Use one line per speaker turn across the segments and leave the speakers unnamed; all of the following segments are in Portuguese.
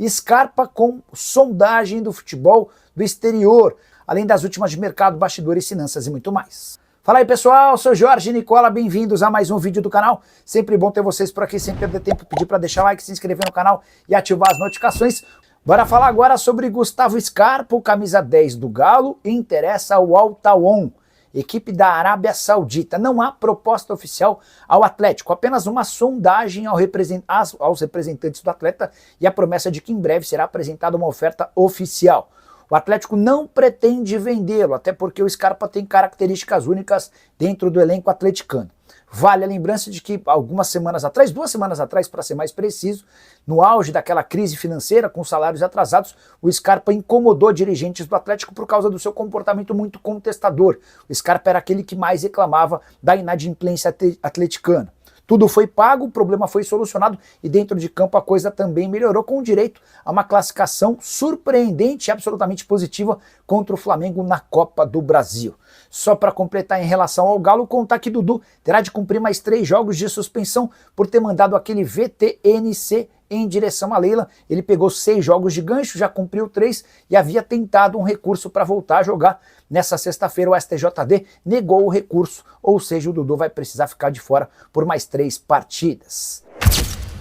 Scarpa com sondagem do futebol do exterior, além das últimas de mercado, bastidores, finanças e muito mais. Fala aí pessoal, sou Jorge Nicola, bem-vindos a mais um vídeo do canal. Sempre bom ter vocês por aqui, sem perder tempo, pedir para deixar like, se inscrever no canal e ativar as notificações. Bora falar agora sobre Gustavo Scarpa, o camisa 10 do Galo, e interessa ao Al Tawon, equipe da Arábia Saudita. Não há proposta oficial ao Atlético, apenas uma sondagem aos representantes do atleta e a promessa de que em breve será apresentada uma oferta oficial. O Atlético não pretende vendê-lo, até porque o Scarpa tem características únicas dentro do elenco atleticano. Vale a lembrança de que duas semanas atrás, para ser mais preciso, no auge daquela crise financeira com salários atrasados, o Scarpa incomodou dirigentes do Atlético por causa do seu comportamento muito contestador. O Scarpa era aquele que mais reclamava da inadimplência atleticana. Tudo foi pago, o problema foi solucionado e dentro de campo a coisa também melhorou, com direito a uma classificação surpreendente e absolutamente positiva contra o Flamengo na Copa do Brasil. Só para completar em relação ao Galo, contar que Dudu terá de cumprir mais 3 jogos de suspensão por ter mandado aquele VTNC em direção a Leila. Ele pegou 6 jogos de gancho, já cumpriu 3 e havia tentado um recurso para voltar a jogar. Nessa sexta-feira o STJD negou o recurso, ou seja, o Dudu vai precisar ficar de fora por mais 3 partidas.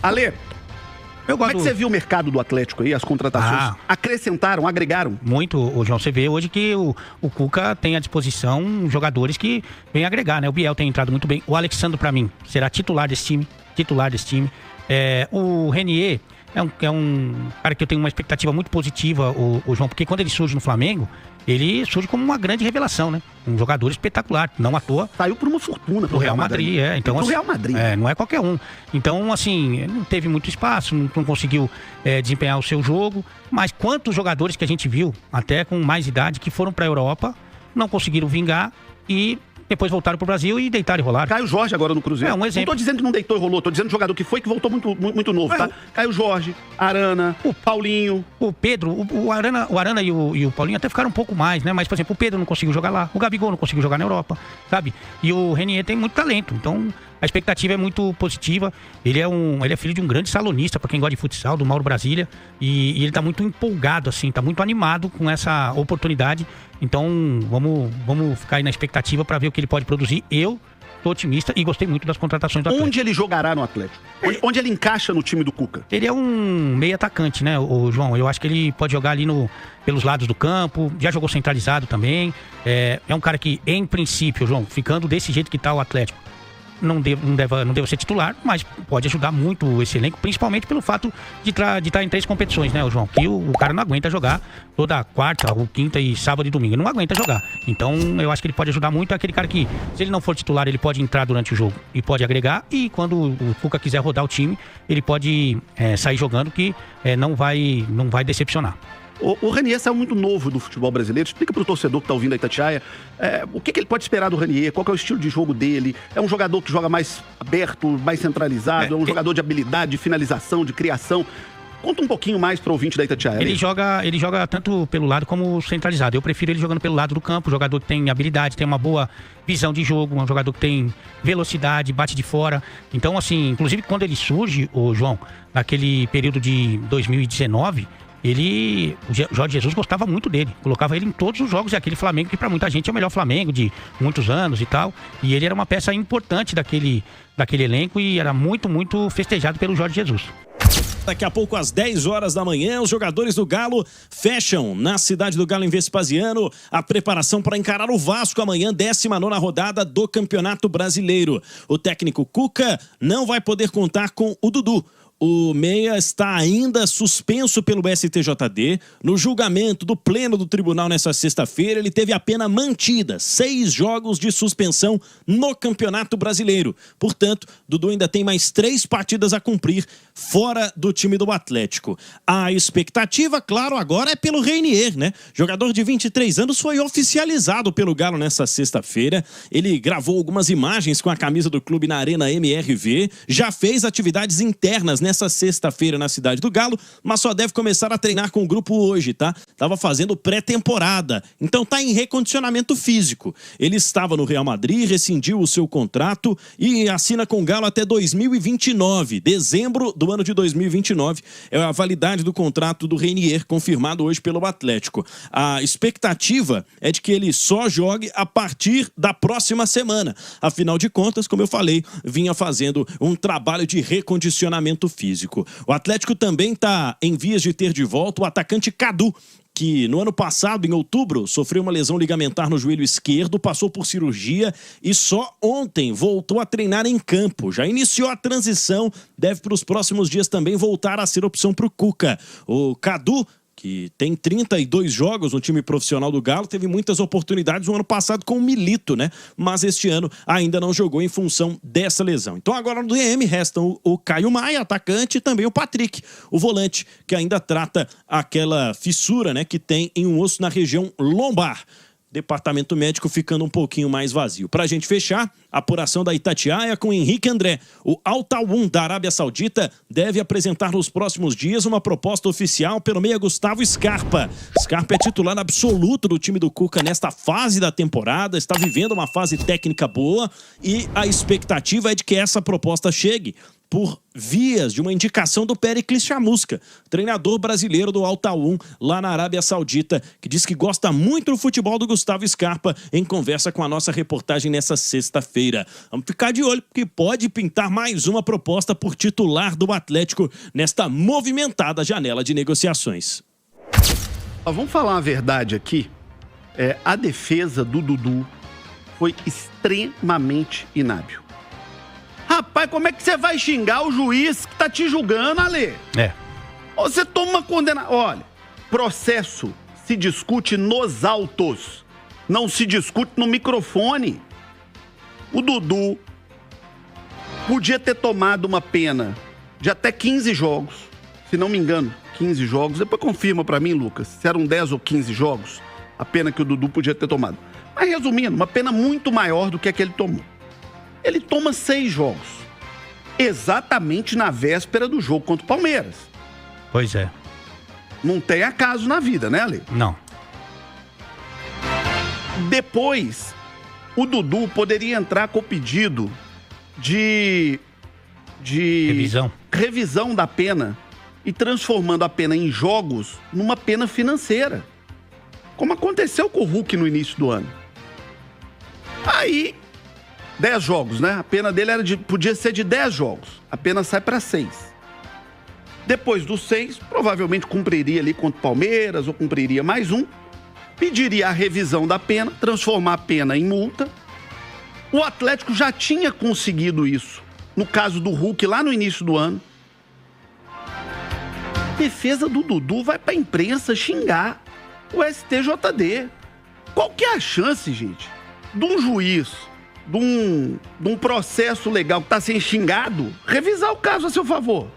Ale, como é que você viu o mercado do Atlético aí, as contratações? Acrescentaram, agregaram?
Muito, João. Você vê hoje que o Cuca tem à disposição jogadores que vêm agregar, né? O Biel tem entrado muito bem. O Alexandre, para mim, será titular desse time. O Renier é um cara que eu tenho uma expectativa muito positiva, o João, porque quando ele surge no Flamengo, ele surge como uma grande revelação, né? Um jogador espetacular, não à toa.
Saiu por uma fortuna
do Real Madrid. Então,
do Real Madrid.
Não é qualquer um. Então, assim, não teve muito espaço, não conseguiu desempenhar o seu jogo. Mas quantos jogadores que a gente viu, até com mais idade, que foram para a Europa, não conseguiram vingar e depois voltaram pro Brasil e deitaram e rolaram.
Caio Jorge agora no Cruzeiro.
Um exemplo.
Não tô dizendo que não deitou e rolou, tô dizendo jogador que foi, que voltou muito novo, tá? Caio Jorge, Arana, o Paulinho.
O Pedro, o Arana e o Paulinho até ficaram um pouco mais, né? Mas, por exemplo, o Pedro não conseguiu jogar lá, o Gabigol não conseguiu jogar na Europa, sabe? E o Renier tem muito talento, então a expectativa é muito positiva. Ele é filho de um grande salonista, para quem gosta de futsal, do Mauro Brasília, e ele tá muito empolgado, assim, tá muito animado com essa oportunidade. Então, vamos ficar aí na expectativa para ver o que ele pode produzir. Eu tô otimista e gostei muito das contratações do Atlético.
Onde ele jogará no Atlético? Onde ele encaixa no time do Cuca?
Ele é um meio atacante, né, o João? Eu acho que ele pode jogar ali pelos lados do campo, já jogou centralizado também. É um cara que, em princípio, João, ficando desse jeito que tá o Atlético, não deve ser titular, mas pode ajudar muito esse elenco, principalmente pelo fato de estar em 3 competições, né, João? Que o cara não aguenta jogar toda quarta, ou quinta e sábado e domingo. Ele não aguenta jogar. Então, eu acho que ele pode ajudar muito. É aquele cara que, se ele não for titular, ele pode entrar durante o jogo e pode agregar. E quando o Cuca quiser rodar o time, ele pode sair jogando, que não vai decepcionar.
O Renier saiu muito novo do futebol brasileiro. Explica pro torcedor que tá ouvindo a Itatiaia o que ele pode esperar do Renier, qual que é o estilo de jogo dele. É um jogador que joga mais aberto, mais centralizado, é um jogador de habilidade, de finalização, de criação. Conta um pouquinho mais pro ouvinte da Itatiaia.
Ele joga tanto pelo lado como centralizado. Eu prefiro ele jogando pelo lado do campo, jogador que tem habilidade, tem uma boa visão de jogo, um jogador que tem velocidade, bate de fora. Então, assim, inclusive quando ele surge, o João, naquele período de 2019, o Jorge Jesus gostava muito dele, colocava ele em todos os jogos, e aquele Flamengo que para muita gente é o melhor Flamengo de muitos anos e tal, e ele era uma peça importante daquele elenco e era muito, muito festejado pelo Jorge Jesus.
Daqui a pouco, às 10 horas da manhã, os jogadores do Galo fecham na cidade do Galo, em Vespasiano, a preparação para encarar o Vasco amanhã, 19ª rodada do Campeonato Brasileiro. O técnico Cuca não vai poder contar com o Dudu. O meia está ainda suspenso pelo STJD. No julgamento do pleno do tribunal nesta sexta-feira, ele teve a pena mantida, 6 jogos de suspensão no Campeonato Brasileiro. Portanto, Dudu ainda tem mais 3 partidas a cumprir fora do time do Atlético. A expectativa, claro, agora é pelo Renier, né? Jogador de 23 anos foi oficializado pelo Galo nesta sexta-feira. Ele gravou algumas imagens com a camisa do clube na Arena MRV, já fez atividades internas nesta nessa sexta-feira na Cidade do Galo, mas só deve começar a treinar com o grupo hoje, tá? Tava fazendo pré-temporada, então tá em recondicionamento físico. Ele estava no Real Madrid, rescindiu o seu contrato e assina com o Galo até 2029. Dezembro do ano de 2029 é a validade do contrato do Reinier, confirmado hoje pelo Atlético. A expectativa é de que ele só jogue a partir da próxima semana. Afinal de contas, como eu falei, vinha fazendo um trabalho de recondicionamento físico. O Atlético também está em vias de ter de volta o atacante Cadu, que no ano passado, em outubro, sofreu uma lesão ligamentar no joelho esquerdo, passou por cirurgia e só ontem voltou a treinar em campo. Já iniciou a transição, deve para os próximos dias também voltar a ser opção para o Cuca. O Cadu, que tem 32 jogos no time profissional do Galo, teve muitas oportunidades no ano passado com o Milito, né? Mas este ano ainda não jogou em função dessa lesão. Então agora no DM restam o Caio Maia, atacante, e também o Patrick, o volante, que ainda trata aquela fissura, né, que tem em um osso na região lombar. Departamento médico ficando um pouquinho mais vazio. Pra gente fechar, apuração da Itatiaia com Henrique André. O Al Tawun da Arábia Saudita deve apresentar nos próximos dias uma proposta oficial pelo meia Gustavo Scarpa. Scarpa é titular absoluto do time do Cuca nesta fase da temporada, está vivendo uma fase técnica boa e a expectativa é de que essa proposta chegue por vias de uma indicação do Pericles Chamusca, treinador brasileiro do Al Tawun, lá na Arábia Saudita, que diz que gosta muito do futebol do Gustavo Scarpa, em conversa com a nossa reportagem nessa sexta-feira. Vamos ficar de olho, porque pode pintar mais uma proposta por titular do Atlético nesta movimentada janela de negociações.
Vamos falar a verdade aqui. A defesa do Dudu foi extremamente inábil. Rapaz, como é que você vai xingar o juiz que tá te julgando, Ale? Você toma uma condena... Olha, processo se discute nos autos, não se discute no microfone. O Dudu podia ter tomado uma pena de até 15 jogos, se não me engano, 15 jogos. Depois confirma pra mim, Lucas, se eram 10 ou 15 jogos, a pena que o Dudu podia ter tomado. Mas resumindo, uma pena muito maior do que a que ele tomou. Ele toma 6 jogos, exatamente na véspera do jogo contra o Palmeiras.
Pois é.
Não tem acaso na vida, né, Ale?
Não.
Depois, o Dudu poderia entrar com o pedido de revisão da pena e transformando a pena em jogos numa pena financeira, como aconteceu com o Hulk no início do ano. Aí... 10 jogos, né? A pena dele podia ser de 10 jogos. A pena sai para 6. Depois dos 6, provavelmente cumpriria ali contra o Palmeiras ou cumpriria mais um. Pediria a revisão da pena, transformar a pena em multa. O Atlético já tinha conseguido isso. No caso do Hulk, lá no início do ano. A defesa do Dudu vai para a imprensa xingar o STJD. Qual que é a chance, gente, de um juiz... De um processo legal que está sendo xingado, revisar o caso a seu favor?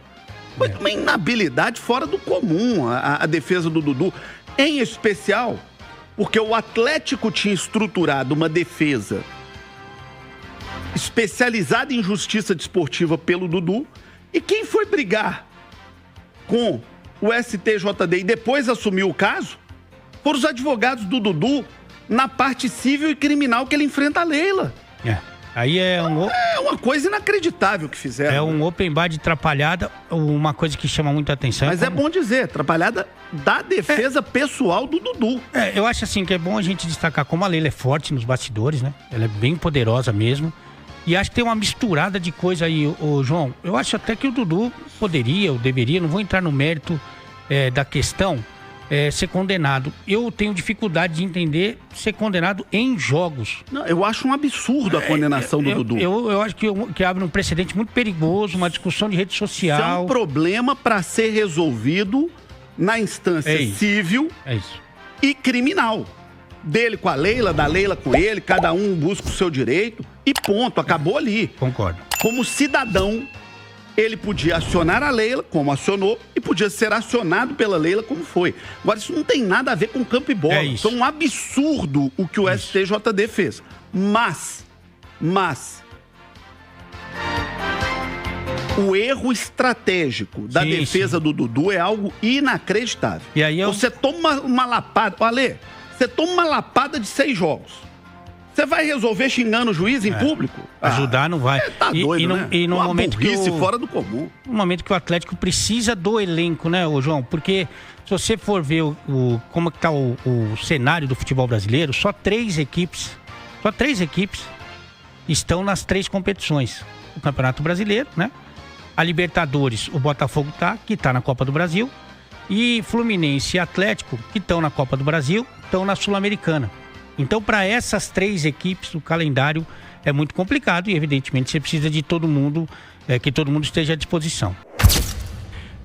Foi uma inabilidade fora do comum a defesa do Dudu, em especial porque o Atlético tinha estruturado uma defesa especializada em justiça desportiva pelo Dudu, e quem foi brigar com o STJD e depois assumiu o caso foram os advogados do Dudu na parte civil e criminal que ele enfrenta a Leila.
Aí é
uma coisa inacreditável que fizeram.
É um open bar de atrapalhada, uma coisa que chama muita atenção.
Mas é bom dizer, atrapalhada da defesa pessoal do Dudu.
Eu acho assim que é bom a gente destacar como a Leila é forte nos bastidores, né? Ela é bem poderosa mesmo. E acho que tem uma misturada de coisa aí, João. Eu acho até que o Dudu poderia, ou deveria, não vou entrar no mérito da questão, ser condenado. Eu tenho dificuldade de entender ser condenado em jogos.
Não, eu acho um absurdo a condenação do Dudu.
Eu acho que abre um precedente muito perigoso, uma discussão de rede social.
Isso é um problema para ser resolvido na instância civil e criminal. Dele com a Leila, da Leila com ele, cada um busca o seu direito e ponto, acabou ali.
Concordo.
Como cidadão, ele podia acionar a Leila, como acionou, e podia ser acionado pela Leila, como foi. Agora, isso não tem nada a ver com campo e bola. Isso é um absurdo o que o STJD fez. Mas, O erro estratégico da defesa do Dudu é algo inacreditável.
E aí
Você toma uma lapada... Ale, você toma uma lapada de 6 jogos. Você vai resolver xingando o juiz em público?
Ajudar não vai.
Tá doido, né?
E no
uma
momento
burrice fora do comum.
No momento que o Atlético precisa do elenco, né, ô João? Porque se você for ver como está o cenário do futebol brasileiro, só 3 equipes estão nas 3 competições. O Campeonato Brasileiro, né? A Libertadores, o Botafogo que está na Copa do Brasil. E Fluminense e Atlético, que estão na Copa do Brasil, estão na Sul-Americana. Então, para essas 3 equipes, o calendário é muito complicado e, evidentemente, você precisa de todo mundo, que todo mundo esteja à disposição.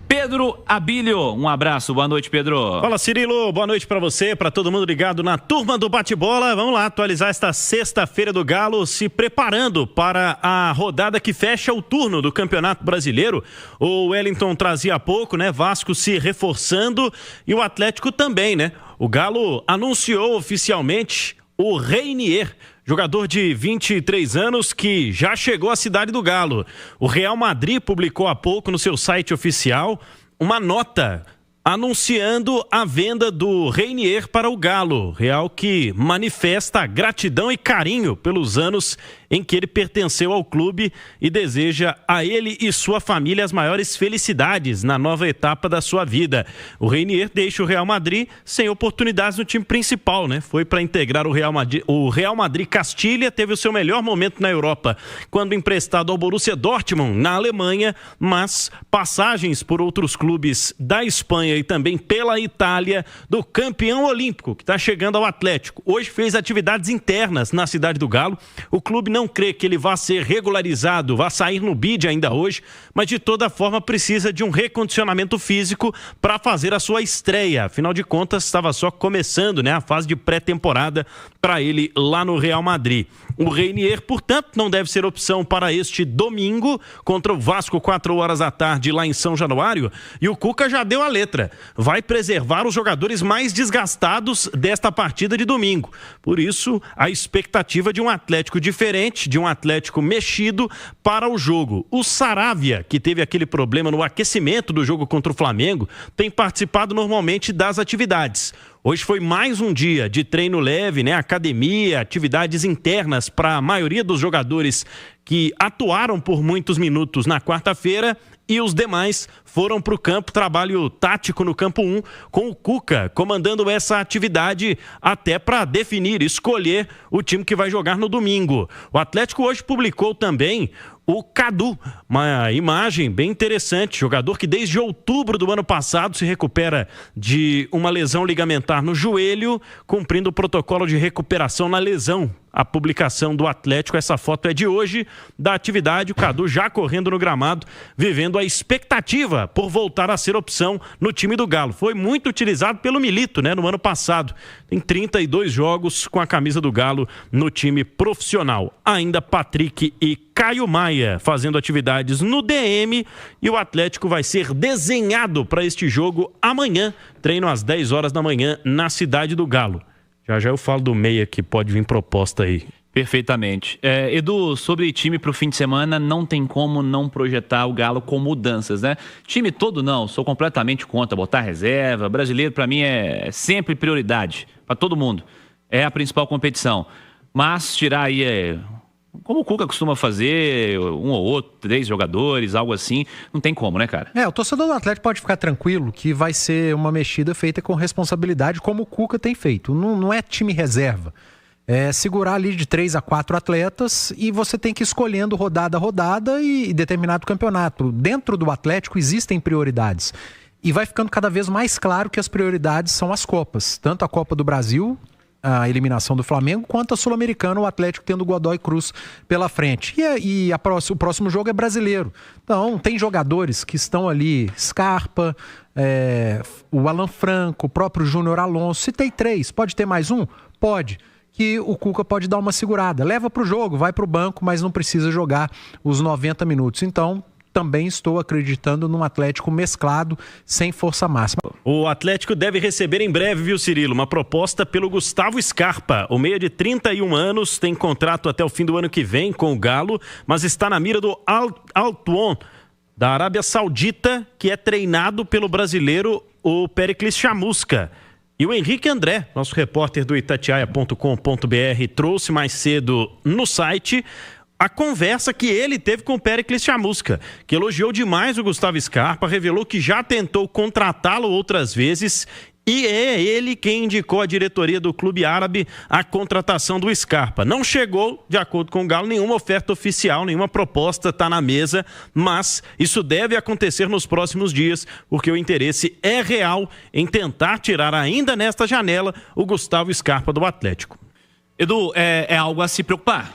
Pedro Abílio, um abraço, boa noite, Pedro.
Fala, Cirilo, boa noite pra você, pra todo mundo ligado na turma do bate-bola. Vamos lá atualizar esta sexta-feira do Galo, se preparando para a rodada que fecha o turno do Campeonato Brasileiro. O Wellington trazia há pouco, né, Vasco se reforçando e o Atlético também, né? O Galo anunciou oficialmente o Reinier, jogador de 23 anos que já chegou à cidade do Galo. O Real Madrid publicou há pouco no seu site oficial uma nota anunciando a venda do Reinier para o Galo. Real que manifesta gratidão e carinho pelos anos em que ele pertenceu ao clube e deseja a ele e sua família as maiores felicidades na nova etapa da sua vida. O Reinier deixa o Real Madrid sem oportunidades no time principal, né? Foi para integrar o Real Madrid. O Real Madrid Castilha teve o seu melhor momento na Europa, quando emprestado ao Borussia Dortmund, na Alemanha, mas passagens por outros clubes da Espanha e também pela Itália, do campeão olímpico, que está chegando ao Atlético. Hoje fez atividades internas na cidade do Galo. O clube não crê que ele vá ser regularizado, vá sair no bid ainda hoje, mas de toda forma precisa de um recondicionamento físico para fazer a sua estreia. Afinal de contas, estava só começando, né, a fase de pré-temporada para ele lá no Real Madrid. O Reinier, portanto, não deve ser opção para este domingo contra o Vasco, 4 horas da tarde, lá em São Januário. E o Cuca já deu a letra. Vai preservar os jogadores mais desgastados desta partida de domingo. Por isso, a expectativa de um Atlético diferente, de um Atlético mexido para o jogo. O Saravia, que teve aquele problema no aquecimento do jogo contra o Flamengo, tem participado normalmente das atividades. Hoje foi mais um dia de treino leve, né? Academia, atividades internas para a maioria dos jogadores que atuaram por muitos minutos na quarta-feira, e os demais foram para o campo, trabalho tático no campo 1, com o Cuca comandando essa atividade até para definir, escolher o time que vai jogar no domingo. O Atlético hoje publicou também o Cadu, uma imagem bem interessante, jogador que desde outubro do ano passado se recupera de uma lesão ligamentar no joelho, cumprindo o protocolo de recuperação na lesão. A publicação do Atlético, essa foto é de hoje, da atividade, o Cadu já correndo no gramado, vivendo a expectativa por voltar a ser opção no time do Galo. Foi muito utilizado pelo Milito, né, no ano passado. Tem 32 jogos com a camisa do Galo no time profissional. Ainda Patrick e Caio Maia fazendo atividades no DM, e o Atlético vai ser desenhado para este jogo amanhã, treino às 10 horas da manhã na cidade do Galo. Já eu falo do meia que pode vir proposta aí.
Perfeitamente. Edu, sobre time para o fim de semana, não tem como não projetar o Galo com mudanças, né? Time todo não, sou completamente contra botar reserva. Brasileiro para mim é sempre prioridade, para todo mundo. É a principal competição. Mas tirar aí, como o Cuca costuma fazer, um ou outro, 3 jogadores, algo assim, não tem como, né, cara?
O torcedor do Atlético pode ficar tranquilo que vai ser uma mexida feita com responsabilidade, como o Cuca tem feito. Não é time reserva. É segurar ali de 3 a 4 atletas, e você tem que ir escolhendo rodada a rodada e determinado campeonato. Dentro do Atlético existem prioridades. E vai ficando cada vez mais claro que as prioridades são as Copas. Tanto a Copa do Brasil, a eliminação do Flamengo, quanto a Sul-Americana, o Atlético tendo Godoy Cruz pela frente. E o próximo jogo é brasileiro. Então, tem jogadores que estão ali, Scarpa, o Alan Franco, o próprio Júnior Alonso. Se tem 3, pode ter mais um? Pode. Que o Cuca pode dar uma segurada. Leva para o jogo, vai para o banco, mas não precisa jogar os 90 minutos. Então, também estou acreditando num Atlético mesclado, sem força máxima.
O Atlético deve receber em breve, viu, Cirilo, uma proposta pelo Gustavo Scarpa. O meia de 31 anos, tem contrato até o fim do ano que vem com o Galo, mas está na mira do Altuon,
da Arábia Saudita, que é treinado pelo brasileiro o Péricles Chamusca. E o Henrique André, nosso repórter do Itatiaia.com.br, trouxe mais cedo no site a conversa que ele teve com o Péricles Chamusca, que elogiou demais o Gustavo Scarpa, revelou que já tentou contratá-lo outras vezes e é ele quem indicou a diretoria do clube árabe a contratação do Scarpa. Não chegou, de acordo com o Galo, nenhuma oferta oficial, nenhuma proposta está na mesa, mas isso deve acontecer nos próximos dias, porque o interesse é real em tentar tirar ainda nesta janela o Gustavo Scarpa do Atlético.
Edu, é algo a se preocupar,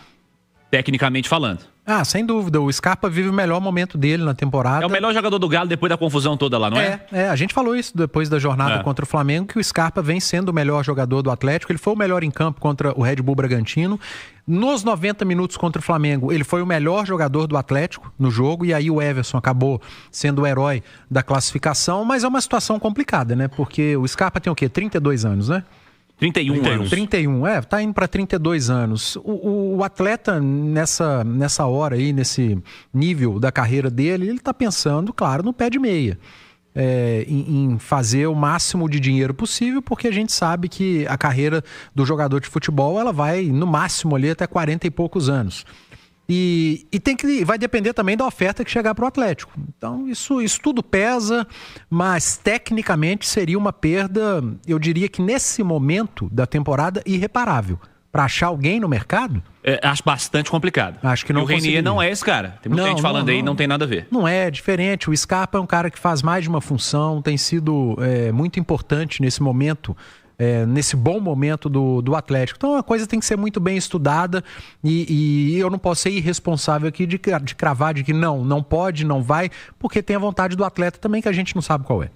tecnicamente falando.
Sem dúvida. O Scarpa vive o melhor momento dele na temporada.
É o melhor jogador do Galo depois da confusão toda lá, não é?
A gente falou isso depois da jornada contra o Flamengo, que o Scarpa vem sendo o melhor jogador do Atlético. Ele foi o melhor em campo contra o Red Bull Bragantino. Nos 90 minutos contra o Flamengo, ele foi o melhor jogador do Atlético no jogo, e aí o Everson acabou sendo o herói da classificação, mas é uma situação complicada, né? Porque o Scarpa tem o quê? 32 anos, né?
31 anos.
31, tá indo para 32 anos. O atleta, nessa hora aí, nesse nível da carreira dele, ele tá pensando, claro, no pé de meia. Em fazer o máximo de dinheiro possível, porque a gente sabe que a carreira do jogador de futebol, ela vai, no máximo, ali até 40 e poucos anos. E vai depender também da oferta que chegar para o Atlético. Então isso tudo pesa, mas tecnicamente seria uma perda, eu diria que nesse momento da temporada, irreparável. Para achar alguém no mercado?
Acho bastante complicado.
Acho que não.
E o Renier não é esse cara. Tem muita gente falando aí, não tem nada a ver.
Não é diferente. O Scarpa é um cara que faz mais de uma função, tem sido muito importante nesse momento. Nesse bom momento do Atlético. Então a coisa tem que ser muito bem estudada e eu não posso ser irresponsável aqui de cravar de que não pode, não vai, porque tem a vontade do atleta também, que a gente não sabe qual é.